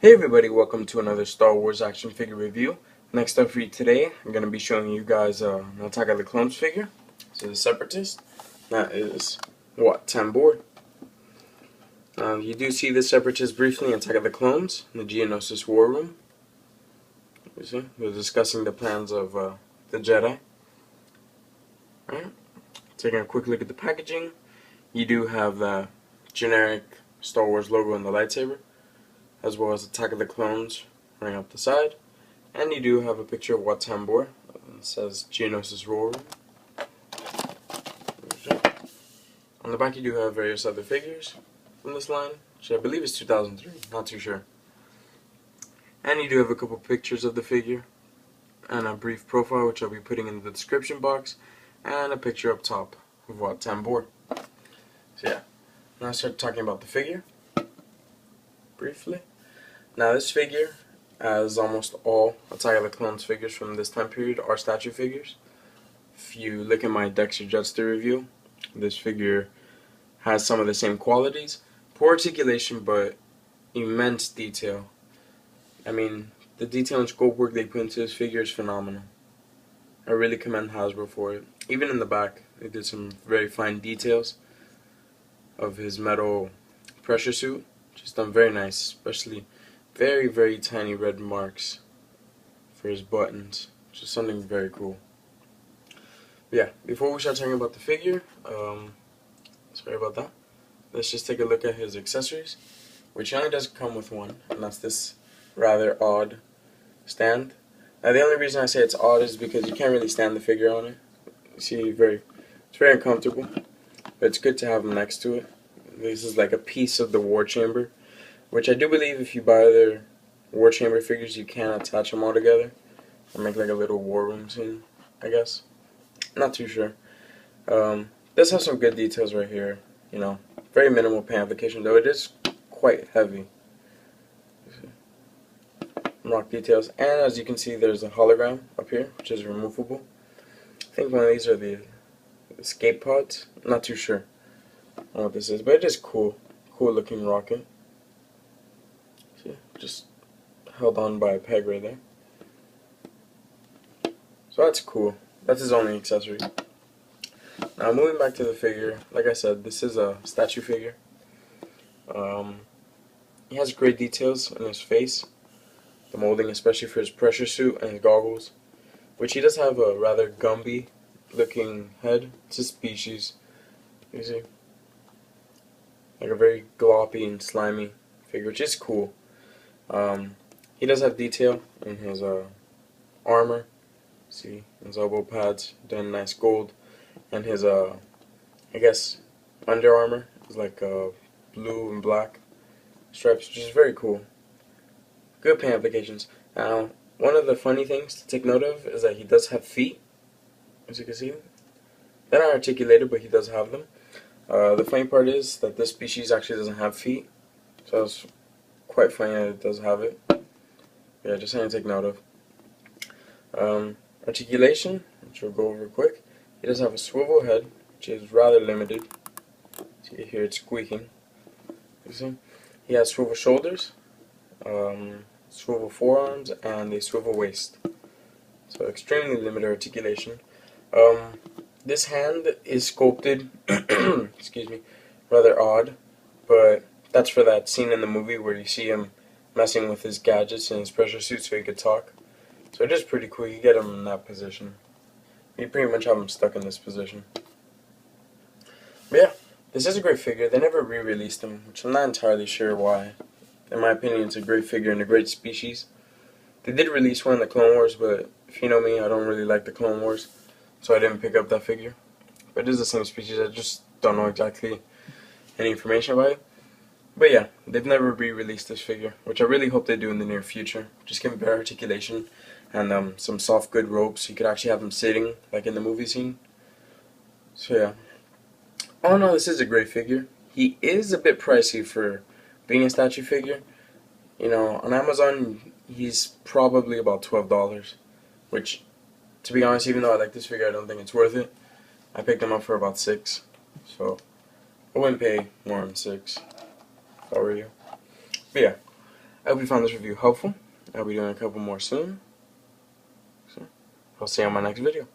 Hey everybody, welcome to another Star Wars action figure review. Next up for you today, I'm going to be showing you guys an Attack of the Clones figure. So the Separatist, that is Wat Tambor. You do see the Separatist briefly in Attack of the Clones, in the Geonosis War Room. You see, they're discussing the plans of the Jedi. Alright, taking a quick look at the packaging. You do have the generic Star Wars logo on the lightsaber, as well as Attack of the Clones running up the side. And you do have a picture of Wat Tambor. It says Geonosis War Room. On the back you do have various other figures from this line, which I believe is 2003, not too sure. And you do have a couple pictures of the figure, and a brief profile which I'll be putting in the description box, and a picture up top of Wat Tambor. So yeah, now I start talking about the figure briefly. Now this figure, as almost all Attack of the Clones figures from this time period, are statue figures. If you look at my Dexter Jutster review, this figure has some of the same qualities. Poor articulation, but immense detail. I mean, the detail and scope work they put into this figure is phenomenal. I really commend Hasbro for it. Even in the back, they did some very fine details of his metal pressure suit, which is done very nice, especially very tiny red marks for his buttons, which is something very cool. But yeah, before we start talking about the figure, sorry about that, let's just take a look at his accessories, which only does come with one, and that's this rather odd stand. Now the only reason I say it's odd is because you can't really stand the figure on it. You see, it's very uncomfortable, but it's good to have him next to it. This is like a piece of the war chamber, which I do believe if you buy their war chamber figures, you can attach them all together and make like a little war room scene, I guess. Not too sure. This has some good details right here, you know. Very minimal paint application, though it is quite heavy. Rock details, and as you can see, there's a hologram up here, which is removable. I think one of these are the escape pods. I'm not too sure on what this is, but it is cool. Cool looking rocket. See, just held on by a peg right there. So that's cool. That's his only accessory. Now moving back to the figure, like I said, this is a statue figure. He has great details in his face, the molding, especially for his pressure suit and his goggles, which he does have a rather Gumby looking head. It's a species, you see, like a very gloppy and slimy figure, which is cool. He does have detail in his armor. See, his elbow pads done in nice gold, and his I guess under armor is like blue and black stripes, which is very cool. Good paint applications. Now, one of the funny things to take note of is that he does have feet, as you can see. They're not articulated, but he does have them. The funny part is that this species actually doesn't have feet, so it's quite funny that it does have it. Yeah, just something to take note of. Articulation, which we'll go over quick. He does have a swivel head, which is rather limited. See here, it's squeaking. You see? He has swivel shoulders, swivel forearms, and a swivel waist. So extremely limited articulation. This hand is sculpted, excuse me, rather odd, but that's for that scene in the movie where you see him messing with his gadgets and his pressure suit so he could talk. So it is pretty cool. You get him in that position. You pretty much have him stuck in this position. But yeah, this is a great figure. They never re-released him, which I'm not entirely sure why. In my opinion, it's a great figure and a great species. They did release one in the Clone Wars, but if you know me, I don't really like the Clone Wars, so I didn't pick up that figure. But it is the same species. I just don't know exactly any information about it. But yeah, they've never re-released this figure, which I really hope they do in the near future. Just give him better articulation and some soft, good ropes, so you could actually have him sitting, like in the movie scene. So yeah. Oh no, this is a great figure. He is a bit pricey for being a statue figure. You know, on Amazon, he's probably about $12, which, to be honest, even though I like this figure, I don't think it's worth it. I picked him up for about $6, I wouldn't pay more than $6 if I were you. But yeah, I hope you found this review helpful. I'll be doing a couple more soon. So, I'll see you on my next video.